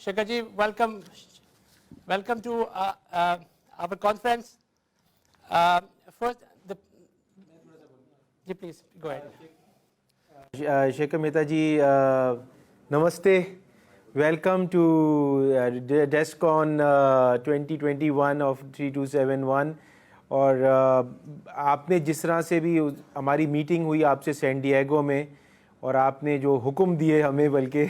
Shekharji, welcome to our conference. First, please go ahead. Shekhar Mehta ji, namaste. Welcome to DESCON 2021 of 3271. और आपने जिस तरह से भी हमारी मीटिंग हुई आपसे सैन डिएगो में और आपने जो हुक्म दिए हमें, बल्कि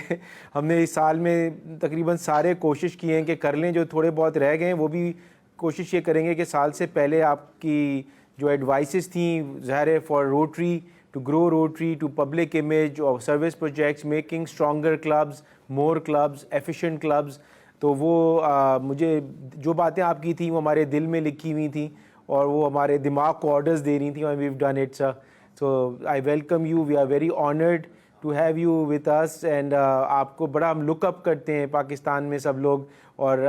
हमने इस साल में तकरीबन सारे कोशिश किए हैं कि कर लें, जो थोड़े बहुत रह गए हैं वो भी कोशिश ये करेंगे कि साल से पहले आपकी जो एडवाइसेस थी ज़ाहिर है for Rotary to grow Rotary to public image और service projects, making stronger clubs, more clubs, efficient clubs, तो वो मुझे जो बातें आपकी थी वो हमारे दिल में लिखी हुई थी और वो हमारे दिमाग को ऑर्डर्स दे रही थी. We have done it sir. So I welcome you. We are very honoured to have you with us and आपको बड़ा हम लुकअप करते हैं पाकिस्तान में सब लोग और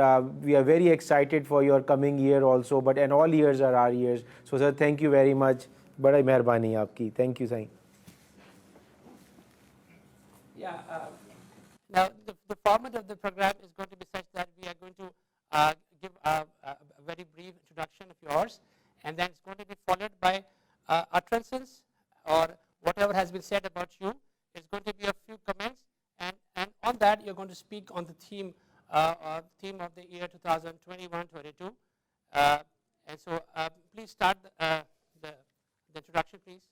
we are very excited for your coming year also, but and all years are are years. So sir thank you very much. बड़ा मेहरबानी आपकी. Thank you Sai. Now the format of the program is going to be such that we are going to give a very brief introduction of yours, and then it's going to be followed by utterances or whatever has been said about you. It's going to be a few comments, and on that you're going to speak on the theme of the year 2021-22. And so please start the introduction, please.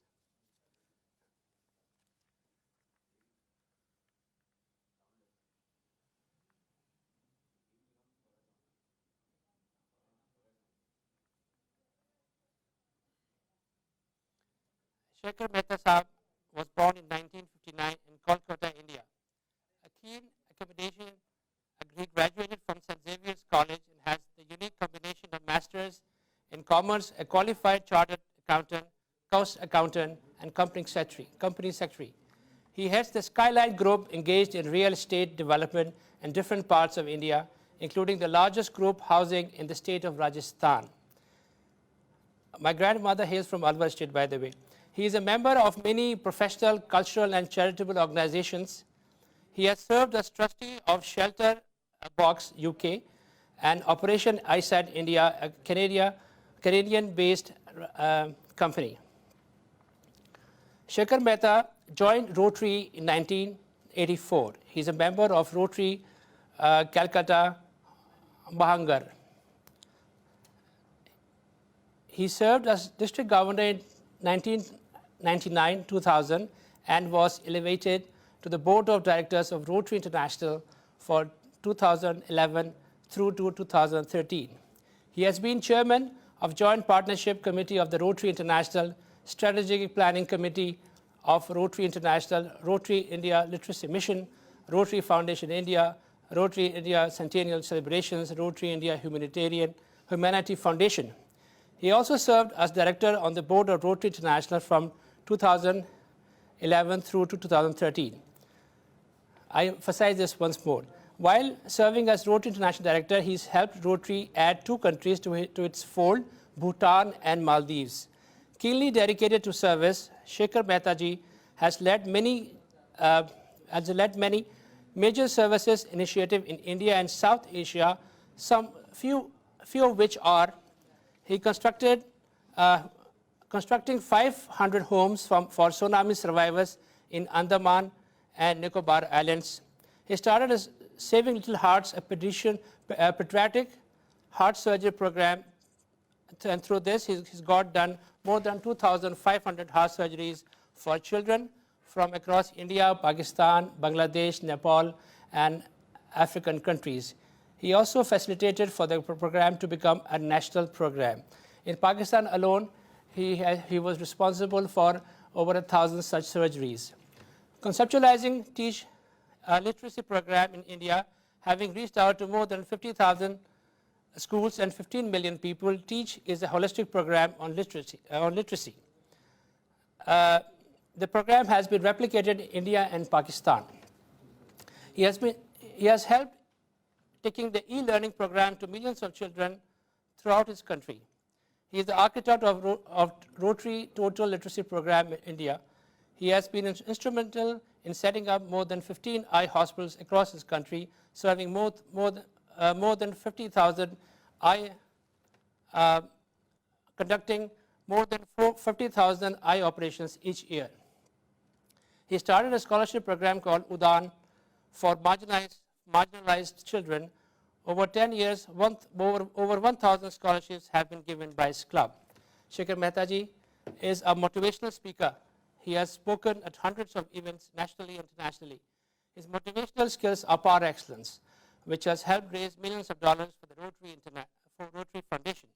Shekhar Mehta Sahab was born in 1959 in Kolkata, India. A keen academician, he graduated from St. Xavier's College and has the unique combination of masters in commerce, a qualified chartered accountant, cost accountant, and company secretary. He heads the Skyline Group engaged in real estate development in different parts of India, including the largest group housing in the state of Rajasthan. My grandmother hails from Alwar state, by the way. He is a member of many professional, cultural, and charitable organizations. He has served as trustee of Shelter Box UK and Operation ISAT India, a Canadian-based company. Shekhar Mehta joined Rotary in 1984. He is a member of Rotary Calcutta Mahangar. He served as district governor in 1999-2000 and was elevated to the board of directors of Rotary International for 2011 through to 2013. He has been chairman of Joint Partnership Committee of the Rotary International, Strategic Planning Committee of Rotary International, Rotary India Literacy Mission, Rotary Foundation India, Rotary India Centennial Celebrations, Rotary India Humanity Foundation. He also served as director on the board of Rotary International from 2011 through to 2013. I emphasize this once more. While serving as Rotary International Director, he's helped Rotary add 2 countries to its fold, Bhutan and Maldives. Keenly dedicated to service, Shekhar Mehta ji has led many major services initiatives in India and South Asia, few of which are he constructing 500 homes for tsunami survivors in Andaman and Nicobar Islands. He started a Saving Little Hearts, a pediatric heart surgery program, and through this he's got done more than 2,500 heart surgeries for children from across India, Pakistan, Bangladesh, Nepal, and African countries. He also facilitated for the program to become a national program. In Pakistan alone, he was responsible for over 1,000 such surgeries. Conceptualizing Teach literacy program in India, having reached out to more than 50,000 schools and 15 million people. Teach is a holistic program on literacy. The program has been replicated in India and Pakistan. He has helped taking the e-learning program to millions of children throughout his country. He is the architect of Rotary Total Literacy Program in India. He has been instrumental in setting up more than 15 eye hospitals across his country, serving more than 50,000 eye, conducting more than 50,000 eye operations each year. He started a scholarship program called UDAN for marginalized children. Over 10 years, over 1,000 scholarships have been given by his club. Shekhar Mehta ji is a motivational speaker. He has spoken at hundreds of events nationally and internationally. His motivational skills are par excellence, which has helped raise millions of dollars for the Rotary Foundation.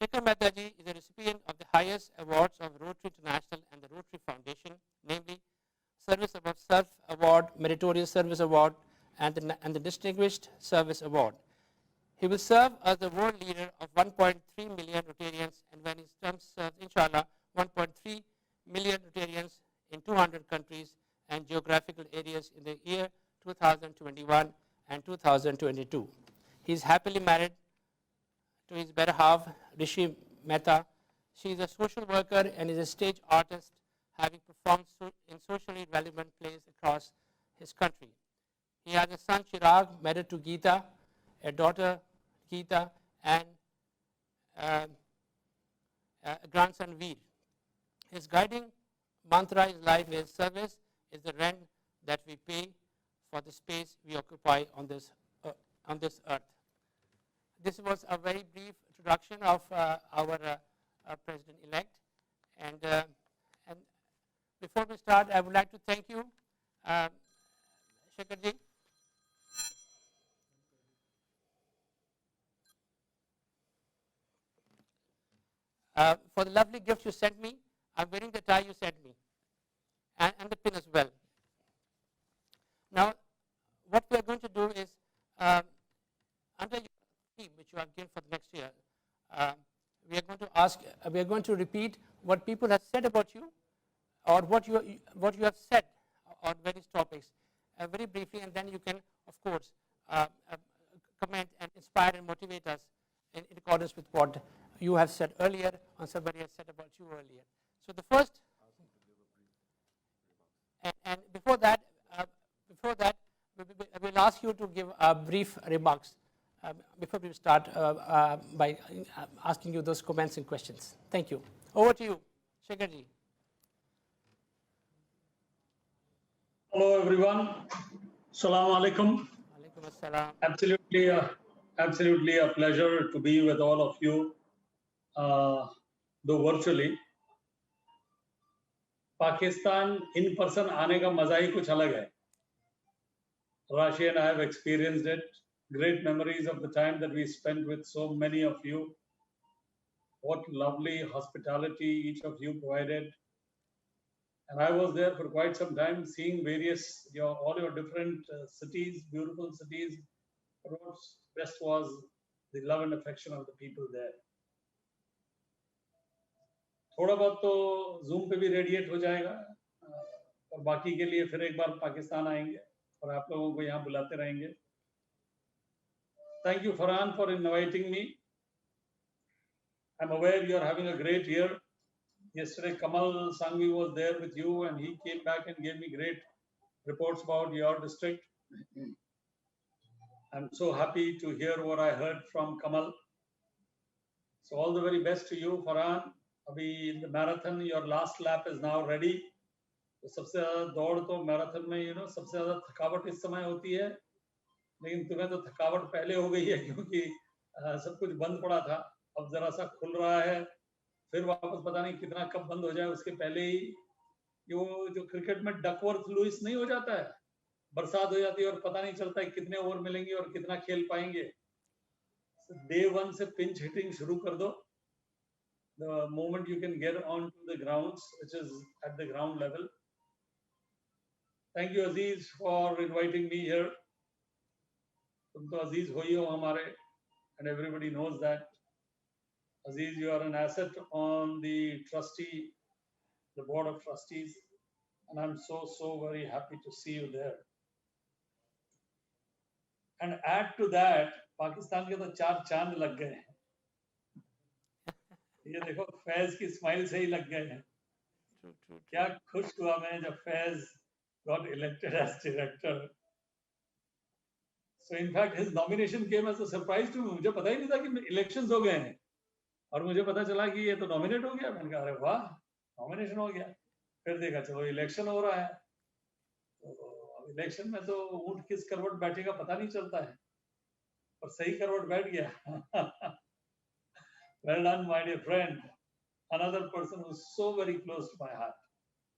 Shekhar Mehta ji is a recipient of the highest awards of Rotary International and the Rotary Foundation, namely Service Above Self Award, Meritorious Service Award, and the Distinguished Service Award. He will serve as the world leader of 1.3 million Rotarians, and when his term serves, inshallah, 1.3 million Rotarians in 200 countries and geographical areas in the year 2021 and 2022. He is happily married to his better half, Rishi Mehta. She is a social worker and is a stage artist, having performed in socially relevant plays across his country. He has a son, Chirag, married to Geeta, a daughter, Geeta, and a grandson, Veer. His guiding mantra in life is service is the rent that we pay for the space we occupy on this earth. This was a very brief introduction of our President-elect. And before we start, I would like to thank you, Shekhar ji. For the lovely gift you sent me. I'm wearing the tie you sent me, and the pin as well. Now, what we are going to do is, under your theme, which you have given for the next year, we are going to repeat what people have said about you, or what you have said on various topics, very briefly, and then you can, of course, comment and inspire and motivate us in accordance with what you have said earlier, or somebody has said about you earlier. So the first, and before that, we will ask you to give brief remarks before we start by asking you those comments and questions. Thank you. Over to you, Shekhar ji. Hello everyone. Assalamu alaikum. Alaikum assalam. Absolutely a pleasure to be with all of you, though virtually. Pakistan in person आने का मजा ही कुछ अलग है. Rashi and I have experienced it. Great memories of the time that we spent with so many of you. What lovely hospitality each of you provided. And I was there for quite some time, seeing all your different cities, beautiful cities. But what's best was the love and affection of the people there. थोड़ा बहुत तो Zoom पे भी radiate हो जाएगा, और बाकी के लिए फिर एक बार पाकिस्तान आएंगे और आप लोगों को यहाँ बुलाते रहेंगे. Thank you, Farhan, for inviting me. I'm aware you are having a great year. Yesterday, Kamal Sangvi was there with you, and he came back and gave me great reports about your district. I'm so happy to hear what I heard from Kamal. So all the very best to you, Farhan. Abhi in the marathon, your last lap is now ready. तो सबसे ज़्यादा दौड़ तो marathon में सबसे ज़्यादा थकावट इस समय होती है, लेकिन तुम्हें तो थकावट पहले हो गई है क्योंकि सब कुछ बंद पड़ा था. अब जरा सा खुल रहा है, फिर वापस पता नहीं कितना कब बंद हो जाए. उसके पहले ही जो क्रिकेट में डकवर्थ लुइस नहीं हो जाता है, बरसात हो जाती है और पता नहीं चलता है कितने ओवर मिलेंगे और कितना खेल पाएंगे. डे 1 से पिंच हिटिंग शुरू कर दो. The moment you can get onto the grounds, which is at the ground level. Thank you, Aziz, for inviting me here. तुम तो अजीज हो ही हो हमारे, and everybody knows that. Aziz, you are an asset on the board of trustees, and I'm so very happy to see you there. And add to that, Pakistan के तो 4 चांद लग गए हैं. ये देखो, फैज की स्माइल से ही लग गए हैं. क्या खुश हुआ मैं जब Faiz got elected as director. So in fact his nomination came as a surprise to me. मुझे पता ही नहीं था कि इलेक्शंस हो गए हैं और मुझे पता चला कि ये तो नॉमिनेट हो गया. मैंने कहा अरे वाह, नॉमिनेशन हो गया. फिर देखा चलो इलेक्शन हो रहा है. तो इलेक्शन में तो ऊंट किस करवट बैठेगा पता नहीं चलता है, और सही करवट बैठ गया. Well done, my dear friend. Another person who's so very close to my heart.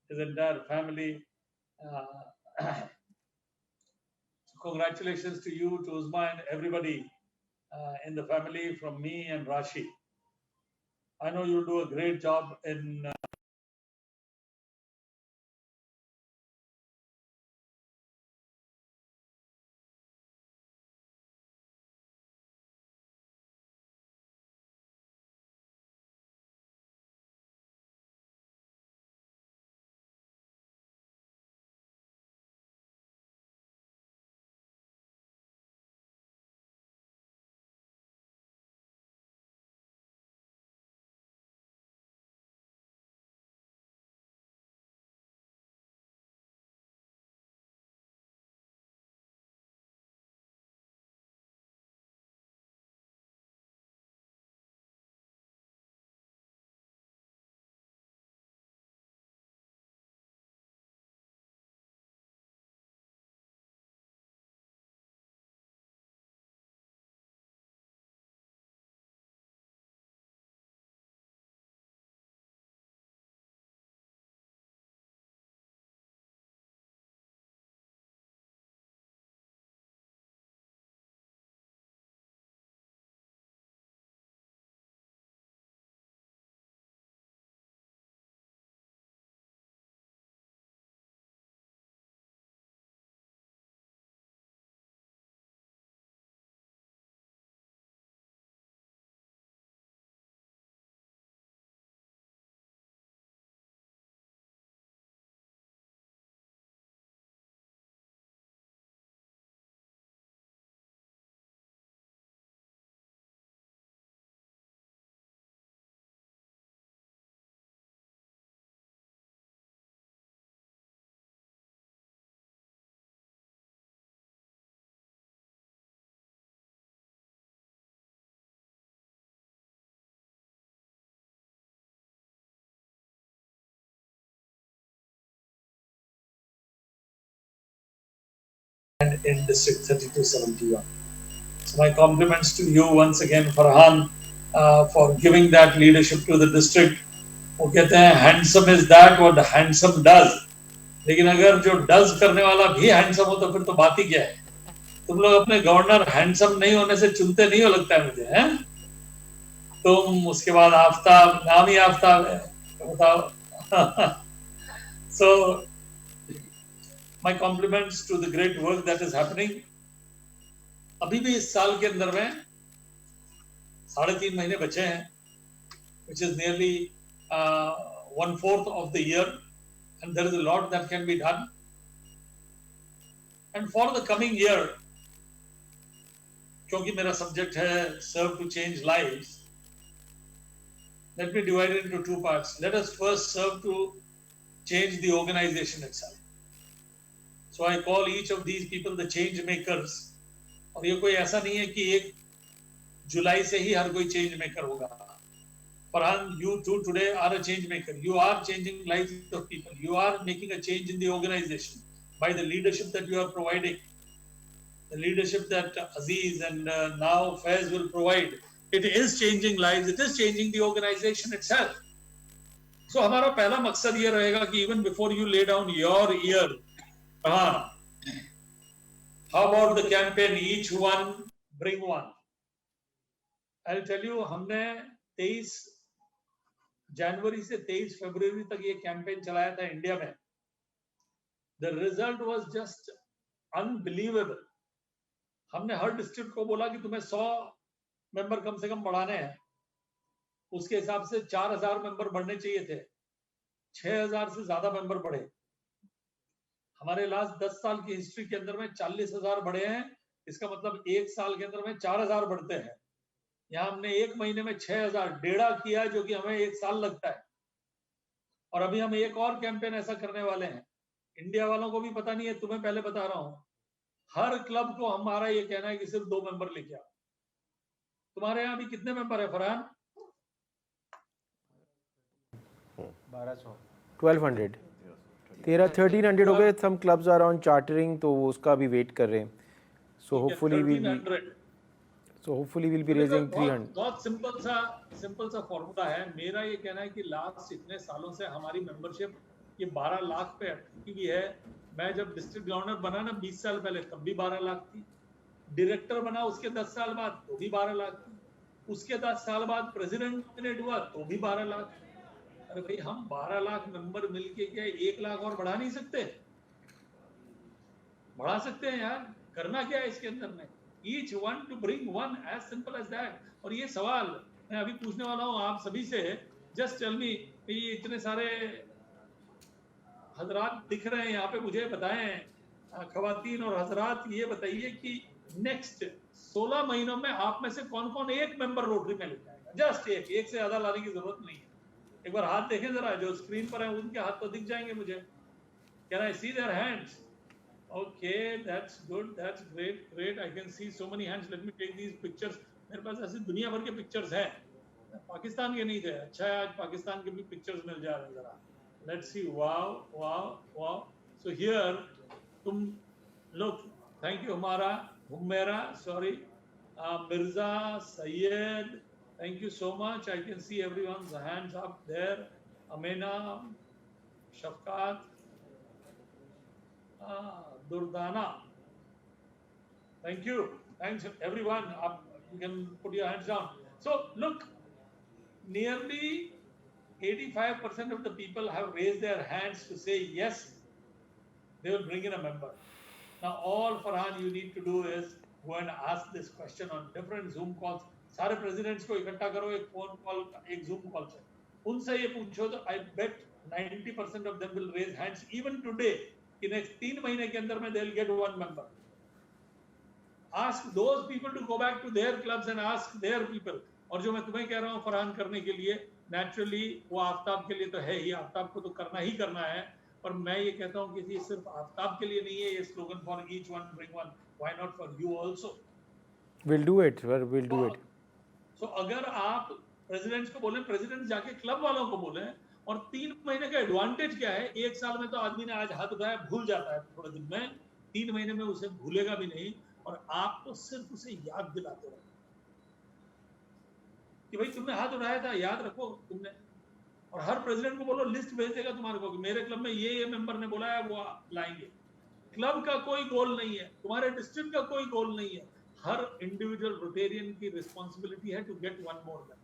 His entire family. Congratulations to you, to Uzma and everybody in the family, from me and Rashi. I know you'll do a great job in District 3271. So my compliments to you once again, Farhan, for giving that leadership to the district. वो कहते हैं handsome is that what handsome does. लेकिन अगर जो does करने वाला भी handsome हो तो फिर तो बात ही क्या है. तुम लोग अपने गवर्नर handsome नहीं होने से चुनते नहीं हो लगता है मुझे, हैं? तुम उसके बाद आफ्ताब, नाम ही आफ्ताब है, बताओ. So my compliments to the great work that is happening. अभी भी इस साल के अंदर में 3.5 महीने बचे हैं, which is nearly 1/4 of the year, and there is a lot that can be done. And for the coming year, क्योंकि मेरा subject है serve to change lives, let me divide it into 2 parts. Let us first serve to change the organization itself. So I call each of these people the change makers. और ये कोई ऐसा नहीं है कि 1 जुलाई से ही हर कोई चेंज मेकर होगा. Farhan, you too today are a change maker. You are changing lives of people. You are making a change in the organization by the leadership that you are providing. The leadership that Aziz and now Faiz will provide. It is changing lives. It is changing the organization itself. So हमारा पहला मकसद ये रहेगा कि even before you lay down your ear, Farhan, how about the campaign each one bring one? I'll tell you, हमने 23 जनवरी से 23 फरवरी तक ये कैंपेन चलाया था इंडिया में. The result was just unbelievable. हमने हर डिस्ट्रिक्ट को बोला कि तुम्हें 100 मेंबर कम से कम बढ़ाने हैं. उसके हिसाब से 4000 मेंबर बढ़ने चाहिए थे. 6000 से ज्यादा मेंबर बढ़े. हमारे लास्ट 10 साल की हिस्ट्री के अंदर में 40,000 बढ़े हैं. इसका मतलब 1 साल के अंदर में 4000 बढ़ते हैं. यहाँ हमने 1 महीने में 6000 डेढ़ा किया, जो कि हमें 1 साल लगता है. और अभी हम एक और कैंपेन ऐसा करने वाले हैं, इंडिया वालों को भी पता नहीं है, तुम्हें पहले बता रहा हूं, हर क्लब को हमारा ये कहना है कि सिर्फ 2 मेंबर लेके आओ। तुम्हारे यहाँ अभी कितने मेंबर है फरहान? 1200 1300 हो गए. सम क्लब्स आर ऑन चार्टरिंग, तो उसका भी वेट कर रहे हैं. So hopefully will be raising 300. बहुत सिंपल सा फॉर्मूला है. मेरा ये कहना है कि लास्ट इतने सालों से हमारी मेंबरशिप ये 12 लाख पे अटकी हुई है. मैं जब डिस्ट्रिक्ट गवर्नर बना ना 20 साल पहले, तब भी 12 लाख थी. डायरेक्टर बना उसके 10 साल बाद तो भी 12 लाख थी. उसके 10 साल बाद प्रेसिडेंट हुआ तो भी 12 लाख. अरे भाई, हम 12 लाख मेंबर मिलके क्या 1 लाख और बढ़ा नहीं सकते? बढ़ा सकते हैं यार. करना क्या है इसके अंदर में? Each one to bring one, as simple as that. और ये सवाल मैं अभी पूछने वाला हूँ आप सभी से. जस्ट टेल मी, ये इतने सारे हजरात दिख रहे हैं यहाँ पे, मुझे बताएं खवातीन और हजरात, ये बताइए कि नेक्स्ट 16 महीनों में आप में से कौन कौन एक मेंबर रोटरी में लेके आएगा? जस्ट एक से ज्यादा लाने की जरूरत नहीं है. एक बार हाथ देखें जरा, जो स्क्रीन पर है उनके हाथ तो दिख जाएंगे मुझे. Can I see their hands? Okay, that's good. That's great. I can see so many hands. Let me take these pictures. मेरे पास ऐसे दुनिया भर के पिक्चर्स हैं. पाकिस्तान के नहीं थे. अच्छा है, आज पाकिस्तान के भी पिक्चर्स मिल जा रहे हैं जरा. Let's see. Wow. So here, तुम look. Thank you Humaira. Sorry. Mirza, Syed. Thank you so much. I can see everyone's hands up there. Amena, Shafqat. Durdana. Thank you. Thanks everyone. You can put your hands down. So look, nearly 85% of the people have raised their hands to say yes, they will bring in a member. Now all Farhan you need to do is go and ask this question on different Zoom calls. सारे presidents को इकट्ठा करो, एक phone call, एक Zoom call से. उनसे ये पूछो तो I bet 90% of them will raise hands even today. कि next 3 महीने के अंदर में they'll get one member. Ask those people to go back to their clubs and ask their people. और जो मैं तुम्हें कह रहा हूँ फरहान करने के लिए, naturally वो आफ्ताब के लिए तो है ही, आफ्ताब को तो करना ही करना है. पर मैं ये कहता हूँ कि ये सिर्फ आफ्ताब के लिए नहीं है, ये slogan for each one bring one. Why not for you also? We'll do it. We'll do it. So अगर आप प्रेसिडेंट्स को बोले, प्रेसिडेंट जाके क्लब वालों को बोले, और 3 महीने का एडवांटेज क्या है? 1 साल में तो आदमी ने आज हाथ उठाया भूल जाता है थोड़े दिन में. 3 महीने में उसे भूलेगा भी नहीं. और आप तो सिर्फ उसे याद दिलाते रहो कि भाई तुमने हाथ उठाया था, याद रखो तुमने. और हर प्रेसिडेंट को बोलो, लिस्ट भेज देगा तुम्हारे को कि मेरे क्लब में ये मेंबर ने बोला है, वो लाएंगे. क्लब का कोई गोल नहीं है, तुम्हारे डिस्ट्रिक्ट का कोई गोल नहीं है. हर इंडिविजुअल रोटेरियन की रिस्पॉन्सिबिलिटी है to get one more member.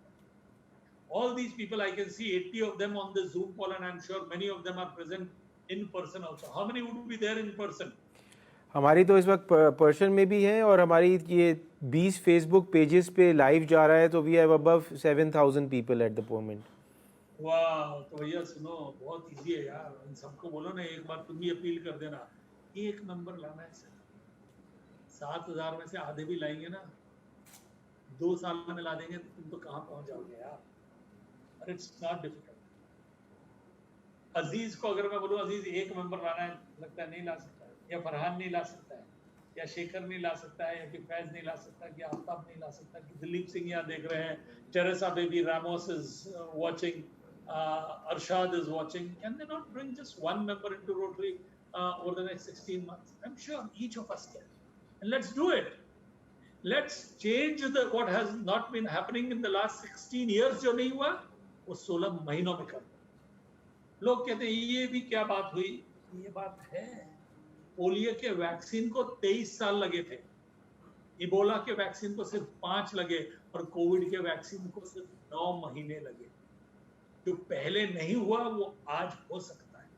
All these people, I can see 80 of them on the Zoom call, and I'm sure many of them are present in person also. How many would be there in person? हमारी तो इस वक्त person में भी हैं, और हमारी ये 20 फेसबुक पेजेस पे लाइव जा रहा है, तो we have above 7,000 people at the moment. वाह, तो भैया सुनो, बहुत इजी है यार. इन सबको बोलो ना, एक बार तुम भी अपील कर देना, एक नंबर लाना है सर. 7,000 में से आधे भी लाएंगे ना, 2 साल में ला देंगे, तो तुम तो कहाँ पहुंच जाओगे यार. But it's not difficult. अजीज को अगर मैं बोलूं अजीज एक मेंबर लाना है, लगता है नहीं ला सकता है, या फरहान नहीं ला सकता है, या शेखर नहीं ला सकता है, या कि फैज नहीं ला सकता है, कि आफ्ताब नहीं ला सकता, कि दिलीप सिंह यहाँ देख रहे हैं, Teresa baby Ramos is watching, Arshad is watching. Can they not bring just one member into Rotary over the next 16 months? I'm sure each of us can. And let's do it. Let's change what has not been happening in the last 16 years जो नहीं हुआ, वो 16 महीनों में कर. लोग कहते हैं ये भी क्या बात हुई. ये बात है, पोलियो के वैक्सीन को 23 साल लगे थे, इबोला के वैक्सीन को सिर्फ 5 लगे, और कोविड के वैक्सीन को सिर्फ 9 महीने लगे. जो पहले नहीं हुआ वो आज हो सकता है,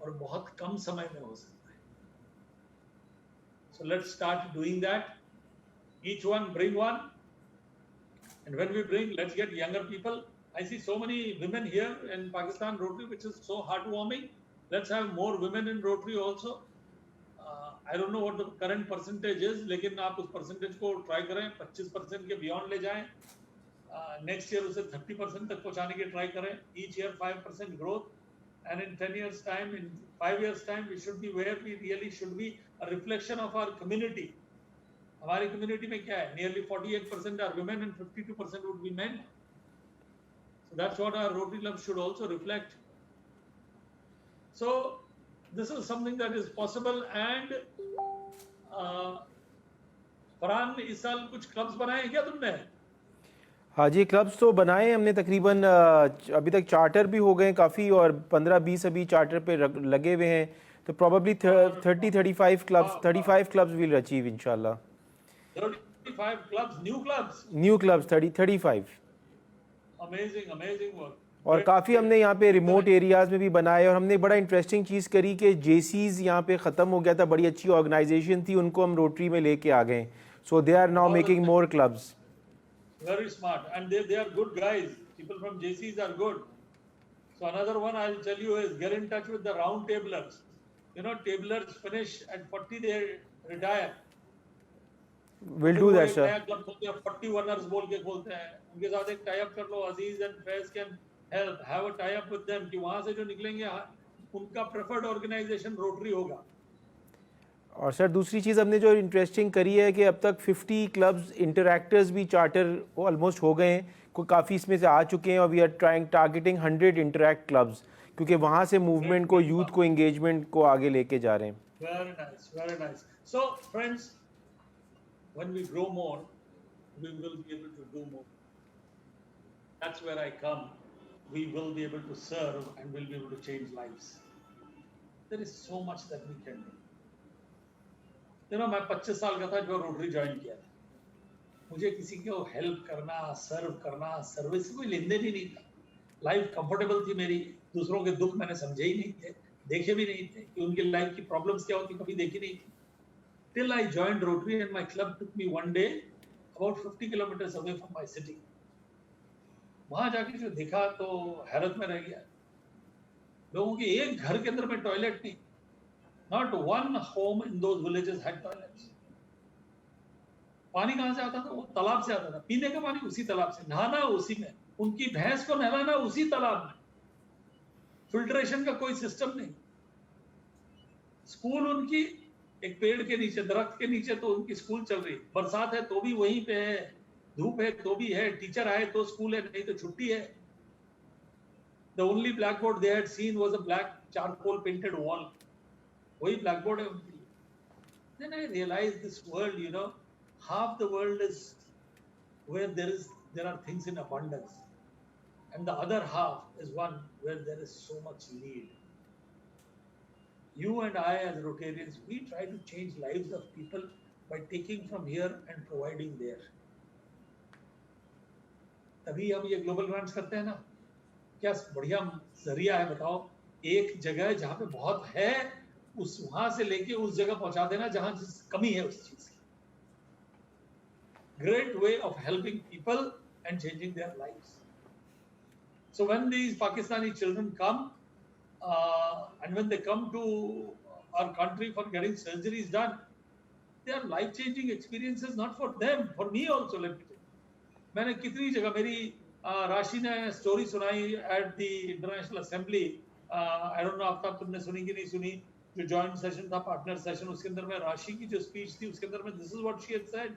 और बहुत कम समय में हो सकता है. So let's start doing that. Each one bring one, and when we bring, let's get younger people. I see so many women here in Pakistan Rotary, which is so heartwarming. Let's have more women in Rotary also. I don't know what the current percentage is, लेकिन आप उस percentage को try करें, 25% के beyond ले जाएं. Next year उसे 30% तक पहुंचाने की try करें. Each year 5% growth. And in 10 years time, in 5 years time, we should be where we really should be, a reflection of our community. हमारी community में क्या है? Nearly 48% are women and 52% would be men. So that's what our Rotary Club should also reflect. So this is something that is possible. And Farhan, इस साल कुछ clubs बनाए हैं क्या तुमने? हाँ जी, क्लब्स तो बनाए हैं हमने तकरीबन अभी तक चार्टर भी हो गए काफ़ी, और 15-20 अभी चार्टर पे लगे हुए हैं, तो प्रॉबली 35 क्लब्स विल अचीव इंशाल्लाह। 35 clubs, new clubs 35। Amazing work. और काफ़ी हमने यहाँ पे रिमोट एरियाज़ में भी बनाए, और हमने बड़ा इंटरेस्टिंग चीज़ करी कि जेसीज़ यहाँ पे ख़त्म हो गया था, बड़ी अच्छी ऑर्गेनाइजेशन थी, उनको हम रोटरी में लेके आ गए। So they are now making more clubs. Very smart, and they are good guys. People from JCs are good. So another one I'll tell you is get in touch with the round tablers. You know, tablers finish at 40, they retire. We'll do that, sir. नया club खोलते हैं, 41ers बोल के खोलते हैं, उनके साथ एक टाई अप कर लो। Aziz and Faiz can help, have a tie up with them कि वहां से जो निकलेंगे उनका प्रेफर्ड ऑर्गेनाइजेशन रोटरी होगा। और सर दूसरी चीज़ हमने जो इंटरेस्टिंग करी है कि अब तक 50 क्लब्स इंटरैक्टर्स भी चार्टर ऑलमोस्ट हो गए हैं, कोई काफ़ी इसमें से आ चुके हैं, और we are targeting 100 Interact clubs, क्योंकि वहाँ से मूवमेंट को, यूथ को, एंगेजमेंट को आगे लेके जा रहे हैं। Very nice. So friends, when we grow more, we will be able to do more. That's where I come. We will be able to serve and we'll be able to change lives. There is so much that we can do. You know, मैं 25 साल का था जब rotary join किया था। मुझे किसी को हेल्प करना, सर्व करना, सर्विस कोई लेन देन ही नहीं था। लाइफ कंफर्टेबल थी मेरी, दूसरों के दुख मैंने समझे ही नहीं थे, देखे भी नहीं थे कि उनकी लाइफ की प्रॉब्लम्स क्या होती, कभी देखी नहीं थी। Till I joined Rotary and my club took me one day about 50 kilometers away from my city. वहां जाके जो देखा तो हैरत में रह गया। लोगों के एक घर के अंदर में टॉयलेट नहीं। Not one home in those villages had toilets. पानी कहाँ से आता था? वो तालाब से आता था। पीने का पानी उसी तालाब से, नहाना उसी में, उनकी भैंस को नहलाना उसी तालाब में। फिल्ट्रेशन का कोई सिस्टम नहीं। स्कूल उनकी एक पेड़ के नीचे, दरख्त के नीचे तो उनकी स्कूल चल रही। बरसात है तो भी वहीं पे है, धूप है तो भी है, टीचर आए तो स्कूल है, नहीं तो छुट्टी है। The only blackboard they had seen was a black charcoal painted wall. वही blackboard है उनके लिए। Then I realized this world, you know, half the world is where there are things in abundance, and the other half is one where there is so much need. You and I as Rotarians, we try to change lives of people by taking from here and providing there. तभी हम ये global grants करते हैं ना। क्या बढ़िया जरिया है, बताओ। एक जगह जहाँ पे बहुत है, उस वहां से लेके उस जगह पहुंचा देना जहां कमी है उस चीज की। Great way of helping people and changing their lives. So when these Pakistani children come, and when they come to our country for getting surgeries done, they are life-changing experiences, not for them, for me also. Let me tell you. मैंने कितनी जगह, मेरी राशि ने story सुनाई at the international assembly. I don't know Aftab तुमने सुनी कि नहीं सुनी, जो जॉइंट सेशन था, पार्टनर सेशन, उसके अंदर में राशि की जो स्पीच थी उसके अंदर में this is what she had said.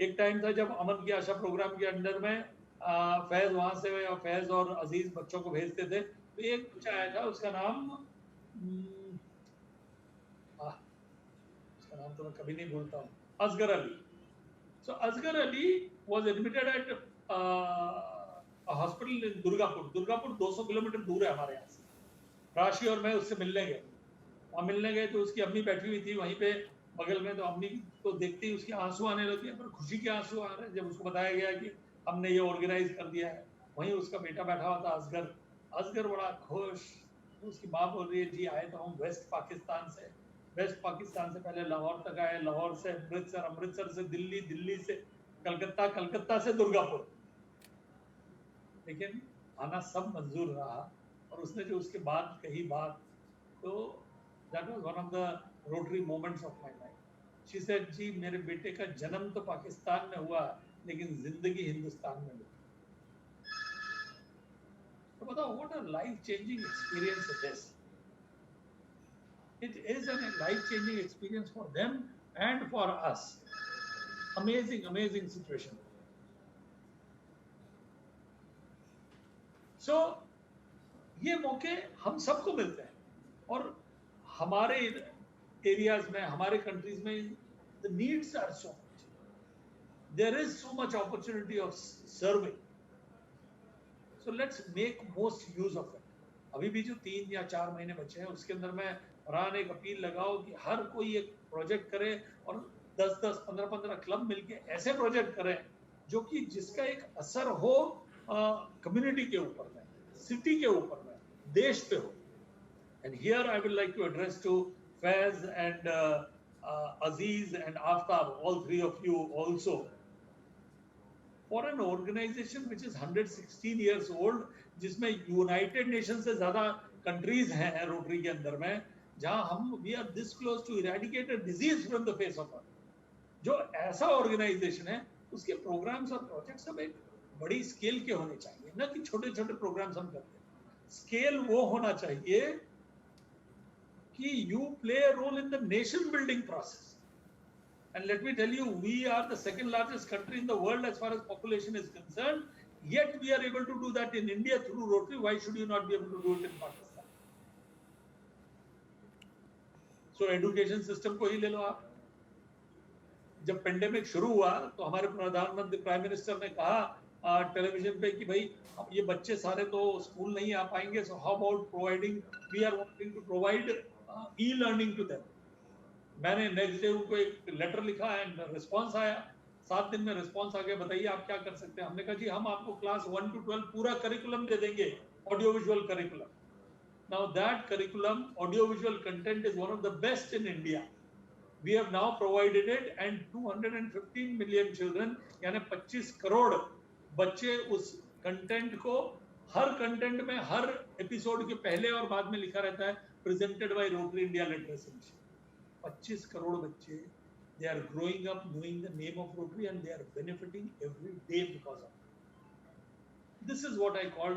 एक टाइम था जब अमन की आशा प्रोग्राम के अंडर में फैज वहां से, फैज और अजीज बच्चों को भेजते थे, तो एक बच्चा आया था, उसका नाम तो मैं कभी नहीं भूलता हूँ, Asghar Ali. So Asghar Ali was admitted at a hospital in Durgapur. Durgapur 200 kilometre दूर है हमारे यहाँ से। राशि और मैं उससे मिलने गए। वहाँ मिलने गए तो उसकी अम्मी बैठी हुई थी वहीं पे बगल में, तो अम्मी को देखते ही उसके आंसू आने लगे, पर खुशी के आंसू आ रहे जब उसको बताया गया कि हमने ये ऑर्गेनाइज कर दिया है। वहीं उसका बेटा बैठा हुआ था असगर। असगर बड़ा खुश। उसकी माँ बोल रही है, जी आए तो हम वेस्ट पाकिस्तान से, वेस्ट पाकिस्तान से पहले लाहौर तक आए, लाहौर से अमृतसर, अमृतसर से दिल्ली, दिल्ली से कलकत्ता, कलकत्ता से दुर्गापुर। लेकिन आना सब मंजूर रहा। और उसने जो उसके बाद कही बात, तो that was one of the Rotary moments of my life. She said, जी मेरे बेटे का जन्म तो पाकिस्तान में हुआ, लेकिन जिंदगी हिंदुस्तान में हुई। तो बताओ what a life changing experience it is. It is a life changing experience for them and for us. Amazing situation. So ये मौके हम सबको मिलते हैं और हमारे एरियाज में, हमारे कंट्रीज में the needs are so much. There is so much opportunity of serving. So let's make most use of it. अभी भी जो 3 या 4 महीने बचे हैं उसके अंदर मैं फरहान एक अपील लगाओ कि हर कोई एक प्रोजेक्ट करे और 10-10, 15-15 क्लब मिलके ऐसे प्रोजेक्ट करें जो कि जिसका एक असर हो कम्युनिटी के ऊपर में, सिटी के ऊपर में, देश पे हो. And here I would like to address to Faiz and Aziz and Aftab, all three of you also. For an organization which is 116 years old, जिसमें यूनाइटेड नेशन से ज्यादा कंट्रीज हैं रोटरी के अंदर में, जहां हम we are this close to eradicate a disease from the face of earth, जो ऐसा ऑर्गेनाइजेशन है उसके प्रोग्राम्स और प्रोजेक्ट्स सब एक बड़ी स्केल के होने चाहिए, ना कि छोटे छोटे प्रोग्राम्स हम करते हैं. स्केल वो होना चाहिए कि you play a role in the nation building process. And let me tell you, we are the second largest country in the world as far as population is concerned, yet we are able to do that in India through Rotary. Why should you not be able to do it in Pakistan? So education system को ही ले लो आप. जब pandemic शुरू हुआ तो हमारे प्रधानमंत्री prime minister ने कहा टेलीविजन पे कि भाई ये बच्चे सारे तो स्कूल नहीं आ पाएंगे, so how about providing, we are wanting to provide e-learning to them. मैंने नेक्स्ट डे उनको एक लेटर लिखा एंड रिस्पांस आया. 7 दिन में रिस्पांस आ गया, बताइए आप क्या कर सकते हैं. हमने कहा जी हम आपको क्लास 1 to 12 पूरा करिकुलम दे देंगे, audio visual curriculum. Now that curriculum, audio visual content is one of the best in India. We have now provided it and 215 million children, यानी 25 करोड़ बच्चे उस कंटेंट को, हर कंटेंट में हर एपिसोड के पहले और बाद में लिखा रहता है presented by Rotary India Literacy Mission. 25 crore बच्चे, they are growing up knowing the name of Rotary and they are benefiting every day because of it. This is what I call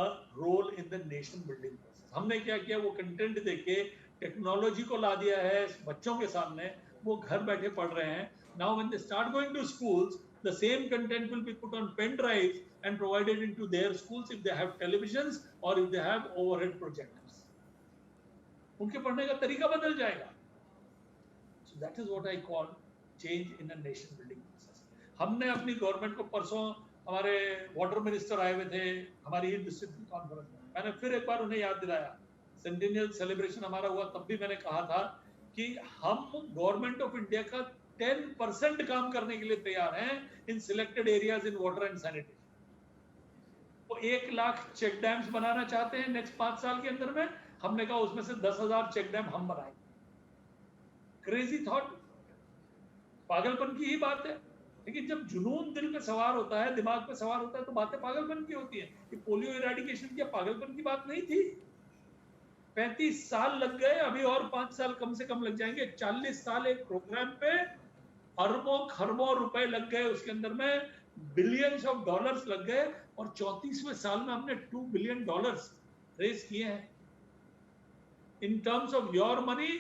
a role in the nation building process. हमने क्या किया, वो content देके technology को ला दिया है बच्चों के सामने, वो घर बैठे पढ़ रहे हैं. Now when they start going to schools, the same content will be put on pen drives and provided into their schools if they have televisions or if they have overhead projectors. उनके पढ़ने का तरीका बदल जाएगा. So that is what I call change in a nation building process. हमने अपनी government को, परसों हमारे वाटर मिनिस्टर आए हुए थे हमारी डिस्ट्रिक्ट कॉन्फ्रेंस में, मैंने फिर एक बार उन्हें याद दिलाया. सेंटिनियल सेलिब्रेशन हमारा हुआ, तब भी मैंने कहा था कि हम गवर्नमेंट ऑफ इंडिया का 10% काम करने के लिए तैयार हैं in selected areas in water and sanitation. वो 1 लाख चेक डैम्स बनाना चाहते हैं नेक्स्ट 5 साल के अंदर में. हमने कहा उसमें से 10,000 चेक डैम हम बनाएंगे. क्रेजी थॉट, पागलपन की ही बात है. लेकिन जब जुनून दिल पे सवार होता है, दिमाग पे सवार होता है, तो बातें पागलपन की होती है. कि पोलियो इरेडिकेशन क्या पागलपन की बात नहीं थी? 35 साल लग गए, अभी और 5 साल कम से कम लग जाएंगे. 40 साल एक प्रोग्राम पे अरबों खरबों रुपए लग गए, उसके अंदर में बिलियंस ऑफ डॉलर्स लग गए, और 34वें साल में हमने $2 बिलियन रेज किए हैं. In terms of your money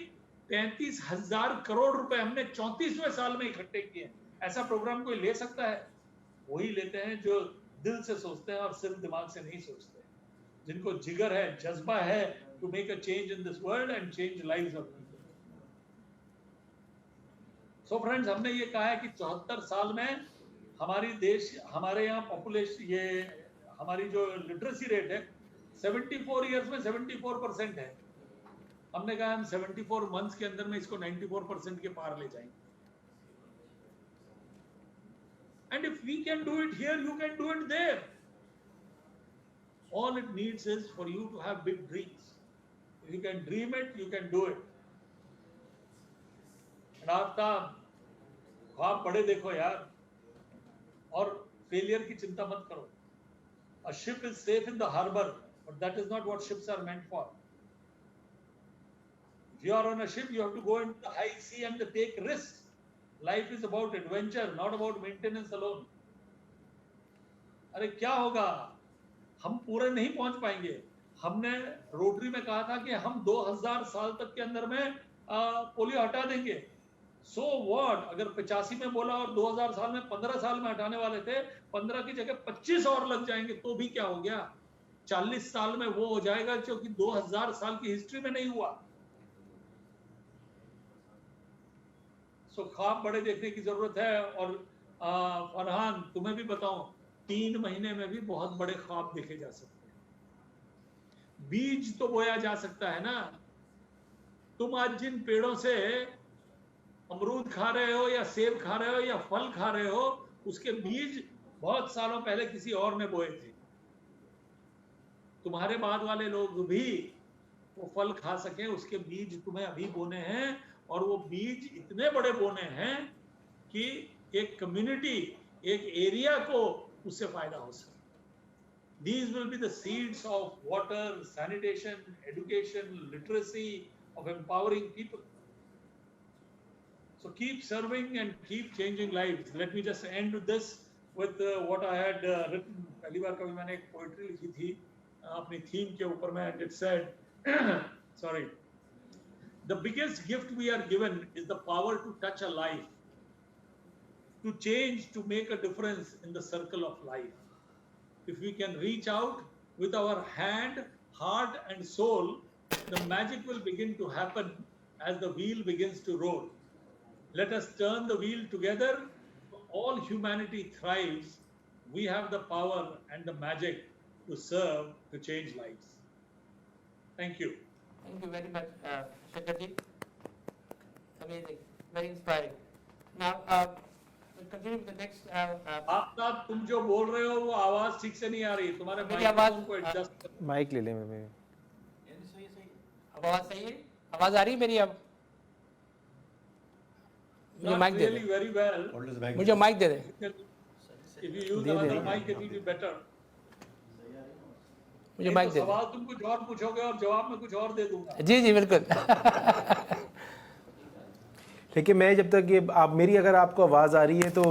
35,000 crore रुपए हमने 34वें साल में इकट्ठे किए हैं. ऐसा प्रोग्राम कोई ले सकता है? वही लेते हैं जो दिल से सोचते हैं और सिर्फ दिमाग से नहीं सोचते, जिनको जिगर है, जज्बा है to make a change in this world and change lives of people. So friends, हमने ये कहा है कि 74 साल में हमारी देश, हमारे यहाँ पॉपुलेशन, ये हमारी जो लिटरेसी रेट है 74 इयर्स में 74% है. हमने कहा हम 74 मंथ्स के अंदर में इसको 94% के पार ले जाएंगे. And if we can do it here, you can do it there. All it needs is for you to have big dreams. If you can dream it, you can do it. And आपका ख्वाब बड़े देखो यार, और failure की चिंता मत करो. A ship is safe in the harbor, but that is not what ships are meant for. If you are on a ship, you have to go into the high sea and take risks. Life is about adventure, not about maintenance alone. अरे क्या होगा? हम पूरे नहीं पहुंच पाएंगे। हमने rotary में कहा था कि हम 2000 साल तक के अंदर में पोलियो हटा देंगे। सो व्हाट, अगर 85 में बोला और 2000 साल में 15 साल में हटाने वाले थे, 15 की जगह 25 और लग जाएंगे तो भी क्या हो गया, 40 साल में वो हो जाएगा जो कि 2000 साल की हिस्ट्री में नहीं हुआ। सो ख्वाब बड़े देखने की जरूरत है। और फरहान, तुम्हें भी बताऊं, 3 महीने में भी बहुत बड़े ख्वाब देखे जा सकते हैं। बीज तो बोया जा सकता है ना। तुम आज जिन पेड़ों से अमरूद खा रहे हो या सेब खा रहे हो या फल खा रहे हो, उसके बीज बहुत सालों पहले किसी और ने बोए थे। तुम्हारे बाद वाले लोग भी वो फल खा सके, उसके बीज तुम्हें अभी बोने हैं। और वो बीज इतने बड़े बोने हैं कि एक कम्युनिटी, एक एरिया को उससे फायदा हो सके। These will be the seeds of water, sanitation, education, literacy, of empowering people. So keep serving and keep changing lives. Let me just end with this, with what I had written. पहली बार कभी मैंने एक poetry लिखी थी अपनी theme के ऊपर में, and it said, sorry, the biggest gift we are given is the power to touch a life, to change, to make a difference in the circle of life. If we can reach out with our hand, heart and soul, the magic will begin to happen as the wheel begins to roll. Let us turn the wheel together. All humanity thrives. We have the power and the magic to serve, to change lives. Thank you. Thank you very much, Secretary. Amazing, very inspiring. Now, we'll continue with the next. आप तुम जो बोल रहे हो वो आवाज ठीक से नहीं आ रही, तुम्हारे मेरी आवाज माइक्रोफोन को एडजस्ट करो। माइक ले ले मैं। अब आवाज सही है? आवाज आ रही है मेरी अब? मुझे माइक दे दे। Very well. मुझे माइक दे दे। If you use another mic, it will be better. मुझे माइक दे दे। सवाल तुम कुछ और पूछोगे और जवाब में कुछ और दे दूंगा। जी जी बिल्कुल। लेकिन मैं जब तक ये आप मेरी अगर आपको आवाज़ आ रही है तो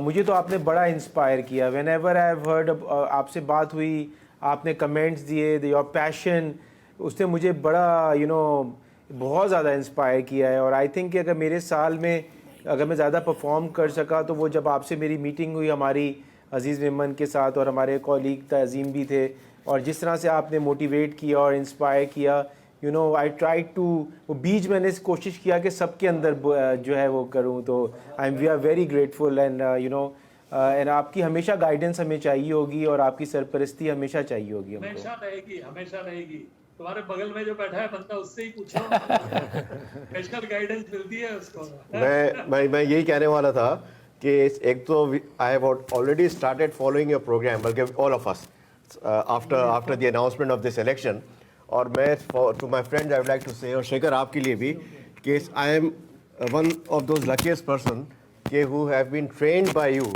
मुझे तो आपने बड़ा इंस्पायर किया। When ever I have heard, आपसे बात हुई, आपने कमेंट्स दिए, योर पैशन, उसने मुझे बड़ा बहुत ज़्यादा इंस्पायर किया है। और आई थिंक कि अगर मेरे साल में अगर मैं ज़्यादा परफॉर्म कर सका तो वो जब आपसे मेरी मीटिंग हुई हमारी अजीज़ मेमन के साथ, और हमारे कॉलीग तज़ीम भी थे, और जिस तरह से आपने मोटिवेट किया और इंस्पायर किया, आई ट्राई टू, वो बीज मैंने कोशिश किया कि सबके अंदर जो है वो करूँ। तो we are very grateful and and आपकी हमेशा गाइडेंस हमें चाहिए होगी और आपकी सरपरस्ती हमेशा चाहिए होगी हमको। हमेशा रहेगी, हमेशा रहेगी। तुम्हारे बगल में जो बैठा है बंदा, उससे ही पूछो। स्पेशल गाइडेंस मिलती है उसको। मैं यही कहने वाला था कि एक तो I have already started following your programme, बल्कि all of us after the announcement of this election. और मैं to my friends I would like to say, और शेखर आपके लिए भी, कि I am one of those luckiest person के who have been trained by you.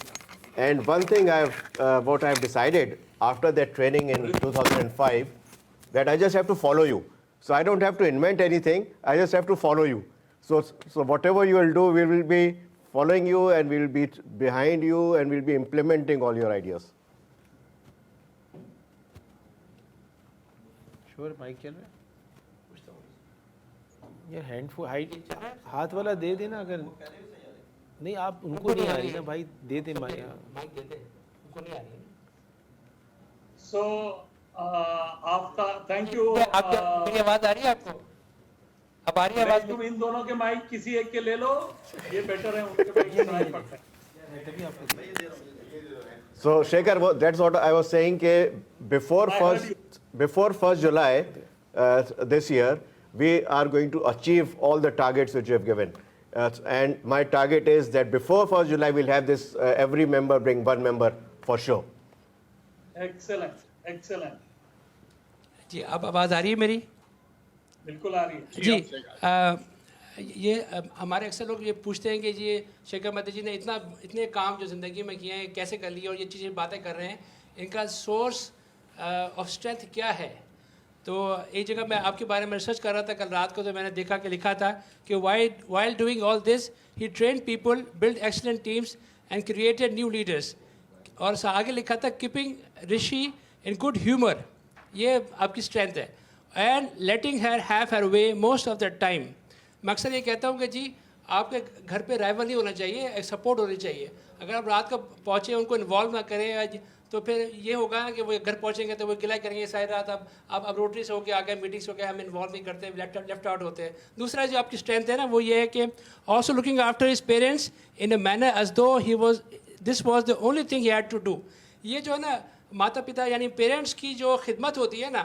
And one thing I have what I have decided after that training in 2005, that I just have to follow you. So I don't have to invent anything, I just have to follow you. So whatever you will do, we will be following you and we will be behind you and we will be implementing all your ideas. Sure, mic चल रहा है? ये hand height हाथ वाला दे देना, अगर नहीं आप उनको नहीं आ रही ना भाई, दे दे माइक दे दे, उनको नहीं आ रही है। So आपका थैंक यू। मेरी आवाज आ रही है आपको? अब आ रही है आवाज? तुम इन दोनों के माइक किसी एक के ले लो, ये बेटर है, उनके माइक सुनाई पड़ता है। So Shekhar, that's what I was saying, before 1st July this year, we are going to achieve all the targets which you have given. And my target is that before 1st July, we'll have this, every member bring one member for sure. Excellent, excellent. जी, अब आवाज़ आ रही है मेरी? बिल्कुल आ रही है जी। ये हमारे अक्सर लोग ये पूछते हैं कि ये शेखर मेहता जी ने इतने काम जो ज़िंदगी में किए हैं कैसे कर लिए, और ये चीज़ें बातें कर रहे हैं, इनका सोर्स ऑफ स्ट्रेंथ क्या है। तो एक जगह मैं आपके बारे में रिसर्च कर रहा था कल रात को, तो मैंने देखा कि लिखा था कि while doing all this he trained people, built excellent teams and created new leaders। और आगे लिखा था keeping ऋषि इन गुड ह्यूमर, ये आपकी स्ट्रेंथ है, and letting her have her way most of the time. मैं अक्सर ये कहता हूँ कि जी आपके घर पे राइवल नहीं होना चाहिए, एक सपोर्ट होनी चाहिए। अगर आप रात को पहुँचे उनको इन्वॉल्व ना करें तो फिर ये होगा कि वो घर पहुँचेंगे तो वो गिला करेंगे सारी रात, अब रोटरी से होके आ गए, मीटिंग से होके हम इन्वॉल्व नहीं करते, लेफ्ट आउट होते हैं। दूसरा जो आपकी स्ट्रेंथ है ना वो ये है कि also looking after his parents in a manner as though he was this was the only thing he had to do. ये जो है ना माता पिता यानी पेरेंट्स की जो खिदमत होती है ना,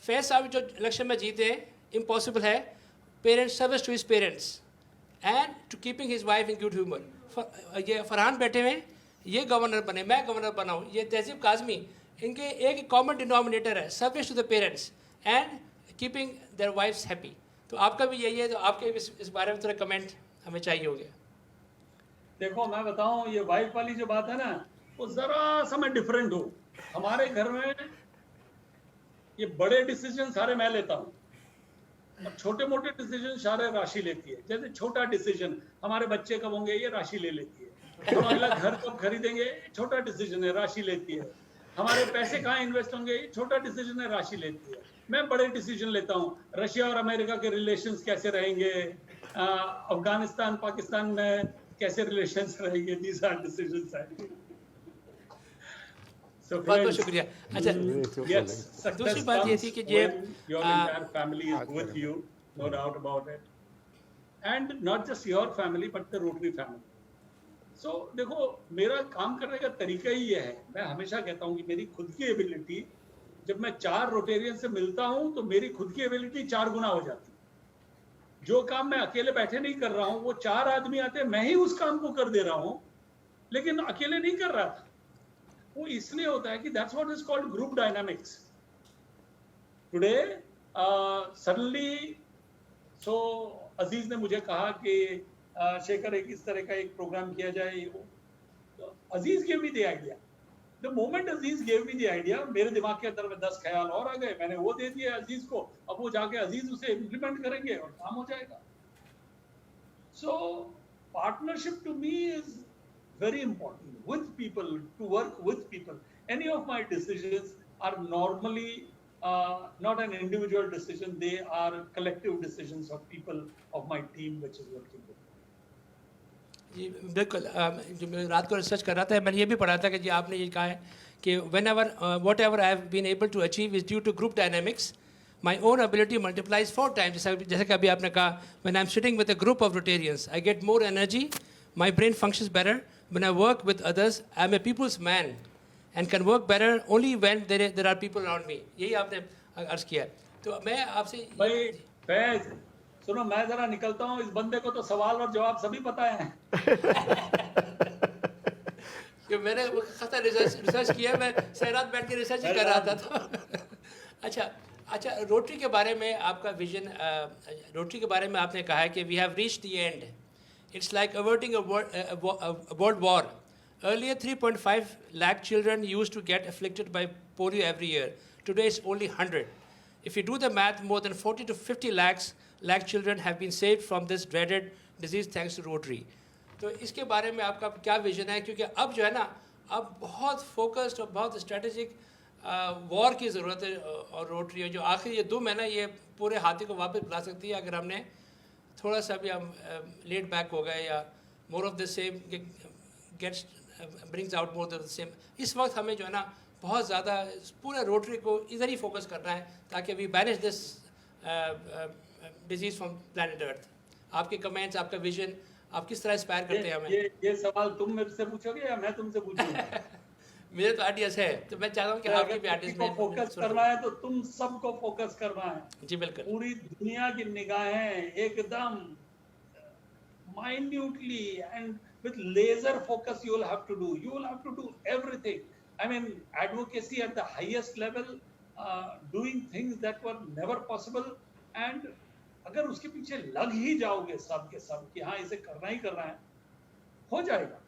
फैज साहब जो इलेक्शन में जीते हैं, इम्पॉसिबल है, parents service to his parents and to keeping his wife in good humour. ये फरहान बैठे हुए, ये गवर्नर बने, मैं गवर्नर बनाऊँ, ये तहजीब काजमी, इनके एक कॉमन डिनोमिनेटर है, service to the parents and keeping their wifes happy. तो आपका भी यही है, तो आपके इस बारे में थोड़ा कमेंट हमें चाहिए होगा। देखो मैं बताऊं, ये वाइफ वाली जो बात है ना, वो जरा सा मैं डिफरेंट हूँ। हमारे घर में ये बड़े डिसीजन सारे मैं लेता हूँ और छोटे मोटे डिसीजन सारे राशि लेती है। जैसे छोटा डिसीजन, हमारे बच्चे कब होंगे, ये राशि ले लेती है। हम अगला घर कब खरीदेंगे, छोटा डिसीजन है, राशि लेती है। हमारे पैसे कहाँ इन्वेस्ट होंगे, ये छोटा डिसीजन है, राशि लेती है। मैं बड़े डिसीजन लेता हूँ, रशिया और अमेरिका के रिलेशंस कैसे रहेंगे, अफगानिस्तान पाकिस्तान में कैसे रिलेशंस रहेंगे, दीज आर डिसीजंस हैं। So बहुत बहुत friends, शुक्रिया। अच्छा, yes, दूसरी success बात ये comes थी कि ये when your entire family is with you, no doubt about it, and not just your family but the Rotary family. So देखो, मेरा काम करने का तरीका ही ये है, मैं हमेशा कहता हूँ कि मेरी खुद की एबिलिटी, जब मैं 4 रोटेरियन से मिलता हूँ तो मेरी खुद की एबिलिटी 4 गुना हो जाती है। जो काम मैं अकेले बैठे नहीं कर रहा हूँ, वो 4 आदमी आते, मैं ही उस काम को कर दे रहा हूँ, लेकिन अकेले नहीं कर रहा था। वो इसलिए होता है कि that's what is called group dynamics. Today suddenly so Aziz ने मुझे कहा कि शेखर एक इस तरह का एक प्रोग्राम किया जाए। तो Aziz gave me the idea. The moment Aziz gave me the idea, मेरे दिमाग के अंदर में 10 ख्याल और आ गए, मैंने वो दे दिया अजीज को। अब वो जाके अजीज उसे इम्प्लीमेंट करेंगे और काम हो जाएगा। So partnership to me is very important with people, to work with people. Any of my decisions are normally not an individual decision, they are collective decisions of people of my team which is working with me. जी बिल्कुल, जो मैं रात को research कर रहा था, मैंने ये भी पढ़ा था कि जी आपने ये कहा है कि whenever whatever I have been able to achieve is due to group dynamics, my own ability multiplies 4 times। जैसे कि अभी आपने कहा, when I am sitting with a group of Rotarians I get more energy, my brain functions better. When I work with others, I am a people's man and can work better only when there are people around me. यही आपने अर्ज किया है। तो मैं आपसे भाई फैज सुनो, मैं जरा निकलता हूँ, इस बंदे को तो सवाल और जवाब सभी पता है। कि मैंने खासा रिसर्च किया, मैं सहरात बैठ के रिसर्च ही कर रहा था तो अच्छा, रोटरी के बारे में आपका विजन, रोटरी के बारे में आपने कहा है कि we have reached the end. It's like averting a world war. Earlier, 3.5 lakh children used to get afflicted by polio every year. Today, it's only 100. If you do the math, more than 40 to 50 lakh children have been saved from this dreaded disease thanks to Rotary. तो इसके बारे में आपका क्या vision है? क्योंकि अब जो है ना, अब बहुत फोकस्ड और बहुत स्ट्रेटेजिक वॉर की ज़रूरत है, और रोटरी है जो आखिर ये 2 महीना ये पूरे हाथी को वापस बुला सकती है अगर हमने थोड़ा सा भी हम लेट बैक हो गए, या more of the same gets brings out more of the same. इस वक्त हमें जो है ना बहुत ज़्यादा पूरे रोटरी को इधर ही फोकस करना है ताकि we banish this disease from planet Earth. आपके कमेंट्स, आपका विजन, आप किस तरह इंस्पायर करते हैं हमें? ये सवाल तुम मेरे से पूछोगे या मैं तुमसे पूछूंगा? मेरे तो आइडियाज़ है, तो मैं चाहता हूँ कि आपकी भी आइडियाज़ में फोकस करना है तो तुम सबको फोकस करना है। जी बिल्कुल, पूरी दुनिया की निगाहें एकदम minutely and with laser focus you will have to do everything. I mean, advocacy at the highest level, doing things that were never possible, and अगर उसके पीछे लग ही जाओगे सब के सब कि हाँ इसे करना ही करना है, हो जाएगा।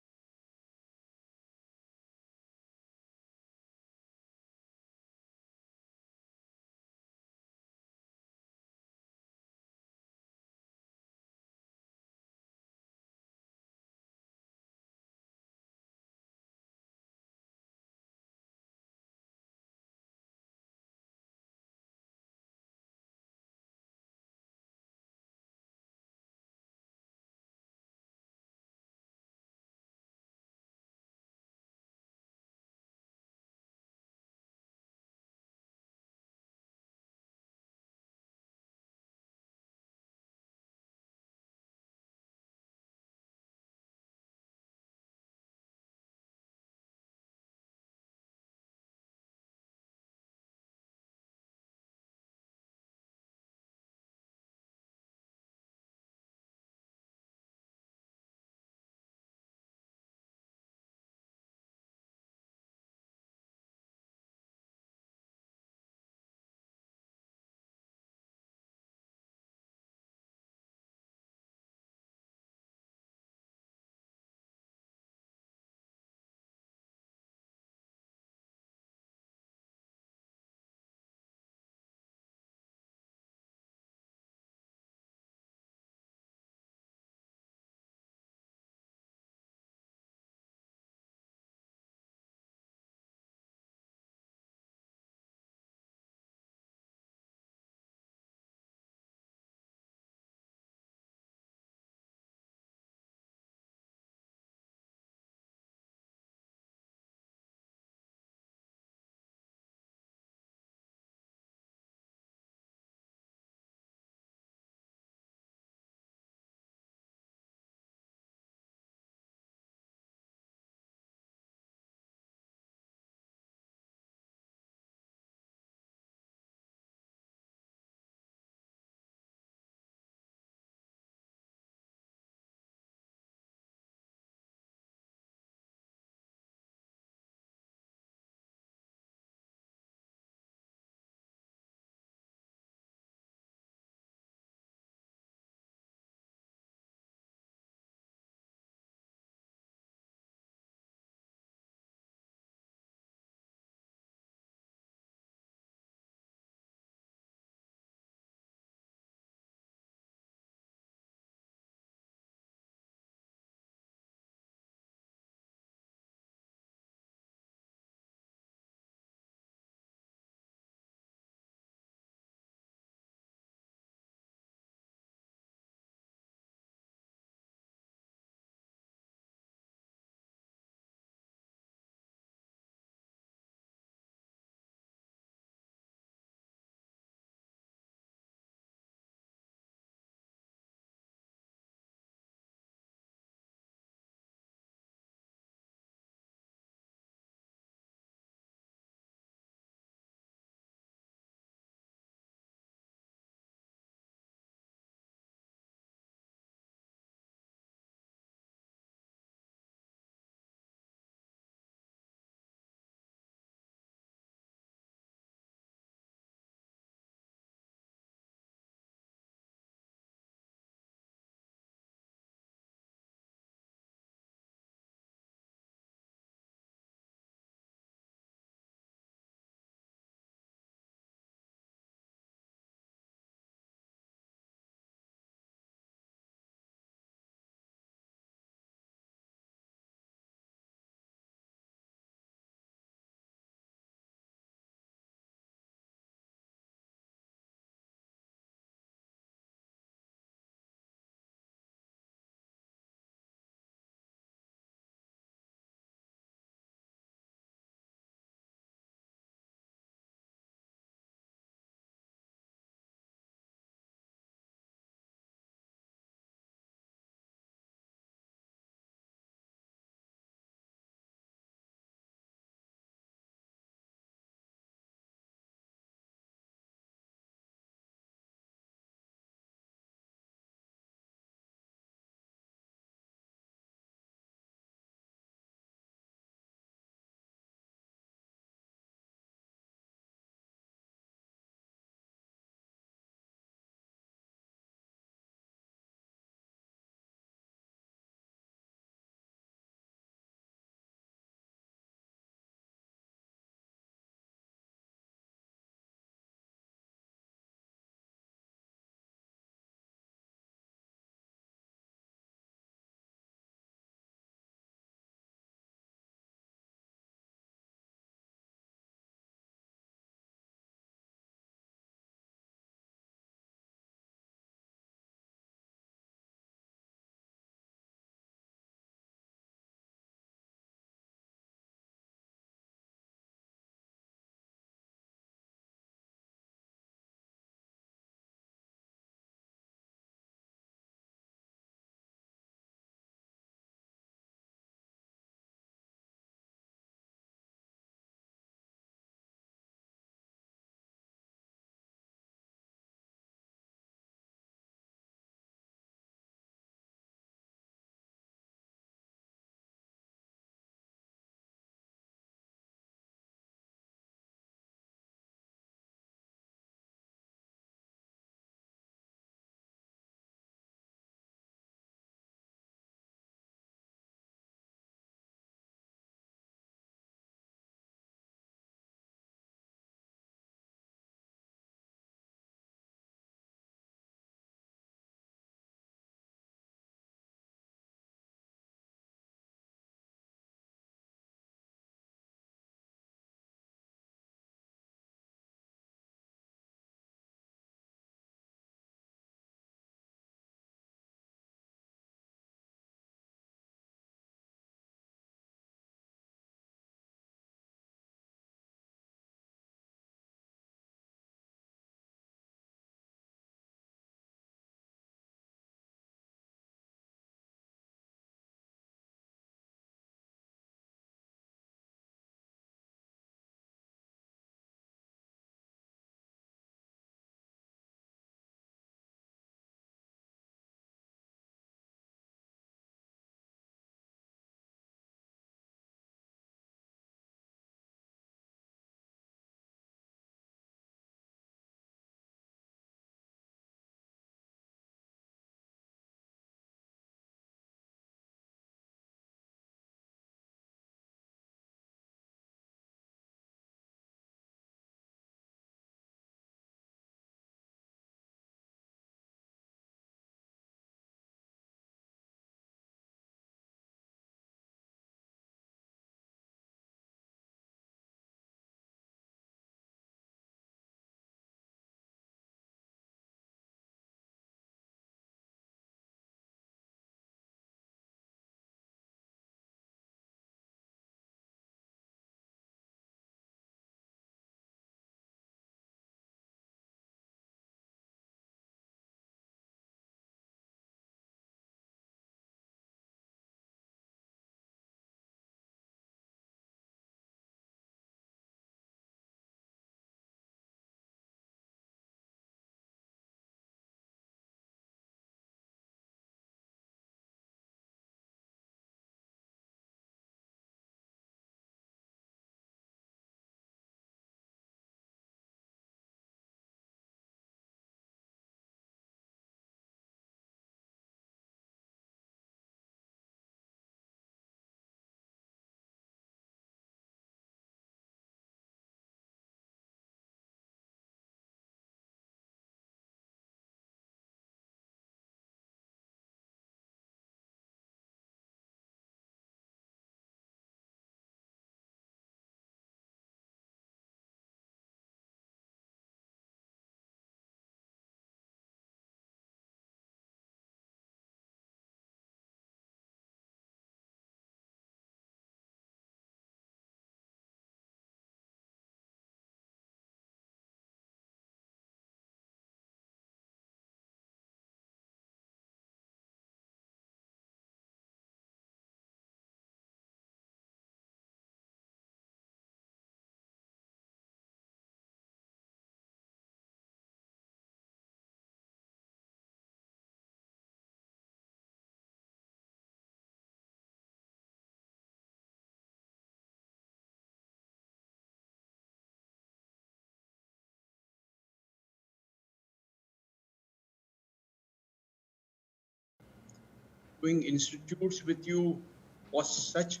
doing institutes with you was such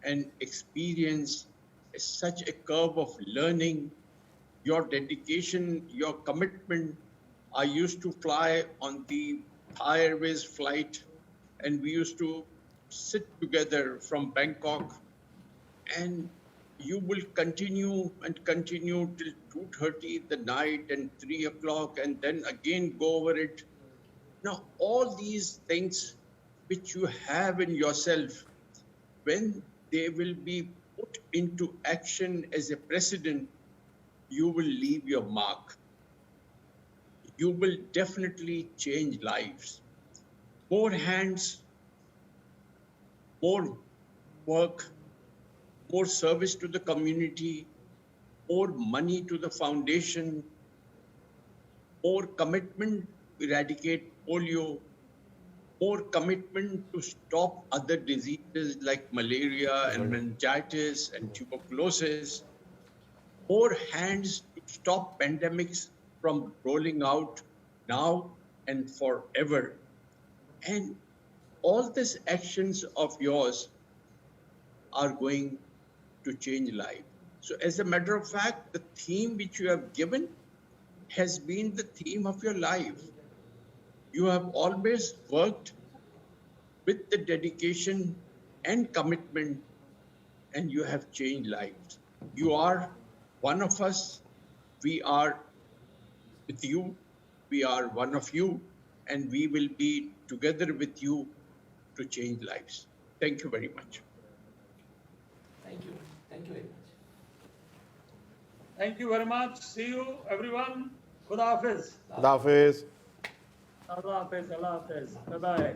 an experience, such a curve of learning, your dedication, your commitment. I used to fly on the Thai Airways flight, and we used to sit together from Bangkok, and you will continue and continue till 2:30 the night and 3 o'clock, and then again go over it. Now, all these things which you have in yourself, when they will be put into action as a precedent, you will leave your mark. You will definitely change lives. More hands, more work, more service to the community, more money to the foundation, more commitment to eradicate polio, more commitment to stop other diseases like malaria and meningitis and tuberculosis, more hands to stop pandemics from rolling out now and forever. And all these actions of yours are going to change life. So as a matter of fact, the theme which you have given has been the theme of your life. You have always worked with the dedication and commitment, and you have changed lives. You are one of us. We are with you. We are one of you, and we will be together with you to change lives. Thank you very much. Thank you. Thank you very much. Thank you very much. See you, everyone. Khuda Hafiz. Khuda Hafiz. Allah Hafiz. Allah Hafiz. Bye-bye.